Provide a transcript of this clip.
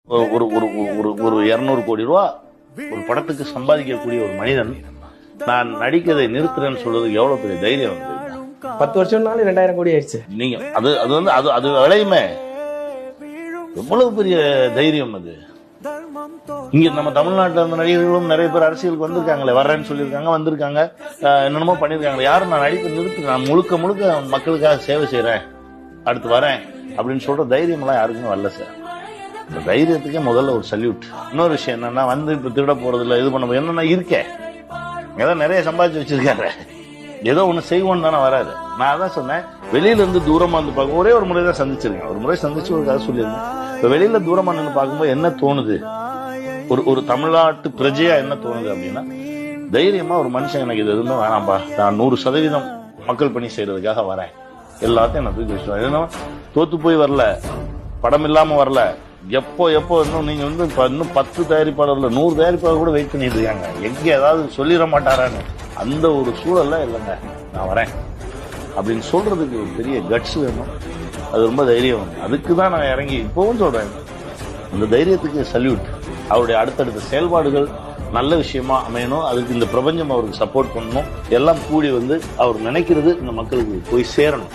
ஒரு ஒரு ஒரு ஒரு 200 கோடி ரூபா ஒரு படத்துக்கு சம்பாதிக்கக்கூடிய ஒரு மனிதன் நான் நடிக்கிறதை நிறுத்துறேன்னு சொல்றதுக்கு எவ்வளவு பெரிய தைரியம் வந்து 10 வருஷம்னாலும் 2000 கோடி ஆயிடுச்சு. நீங்க அது அது வந்து அது அது விளையுமே எவ்வளவு பெரிய தைரியம் அது. இங்க நம்ம தமிழ்நாட்டில் இருந்த நடிகர்களும் நிறைய பேர் அரசியலுக்கு வந்திருக்காங்களே, வர்றேன்னு சொல்லியிருக்காங்க, வந்திருக்காங்க, என்னென்னமோ பண்ணியிருக்காங்க. யாரும் நான் நடிப்பை நிறுத்து, நான் முழுக்க முழுக்க மக்களுக்காக சேவை செய்யறேன், அடுத்து வரேன் அப்படின்னு சொல்ற தைரியம் எல்லாம் யாருக்குமே வரல சார். இந்த தைரியத்துக்கே முதல்ல ஒரு சல்யூட். இன்னொரு விஷயம் என்னன்னா, வந்து இப்ப திருட போறதுல இது பண்ண என்னன்னா இருக்கேன் ஏதோ நிறைய சம்பாதிச்சு வச்சிருக்காரு, ஏதோ ஒண்ணு செய்வோன்னு தானே வராது. நான் அதான் சொன்னேன், வெளியில இருந்து தூரமா வந்து பார்க்க ஒரே ஒரு முறை தான் சந்திச்சிருக்கேன். ஒரு முறை சந்திச்சு ஒரு கதை சொல்லியிருந்தேன். இப்ப வெளியில தூரமா நின்று பார்க்கும்போது என்ன தோணுது, ஒரு தமிழ்நாட்டு பிரஜையா என்ன தோணுது அப்படின்னா, தைரியமா ஒரு மனுஷன் எனக்கு இது இருந்தா வேணாம்பா, நான் 100% மக்கள் பணி செய்யறதுக்காக வரேன், எல்லாத்தையும் நான் தூக்கி வச்சுருவேன். தோத்து போய் வரல, படம் இல்லாம வரல, எப்போ இன்னும் நீங்க வந்து இன்னும் 10 தயாரிப்பாளர்ல 100 தயாரிப்பாளர் கூட வெயிட் பண்ணிட்டு இருக்காங்க, எங்க ஏதாவது சொல்லிட மாட்டாரான்னு. அந்த ஒரு சூழல்ல இல்லைங்க, நான் வரேன் அப்படின்னு சொல்றதுக்கு ஒரு பெரிய கட்ஸ் வேணும், அது ரொம்ப தைரியம் வேணும். அதுக்கு தான் நான் இறங்கி இப்பவும் சொல்றேன், அந்த தைரியத்துக்கு சல்யூட். அவருடைய அடுத்தடுத்த செயல்பாடுகள் நல்ல விஷயமா அமையணும், அதுக்கு இந்த பிரபஞ்சம் அவருக்கு சப்போர்ட் பண்ணணும், எல்லாம் கூடி வந்து அவர் நினைக்கிறது இந்த மக்களுக்கு போய் சேரணும்.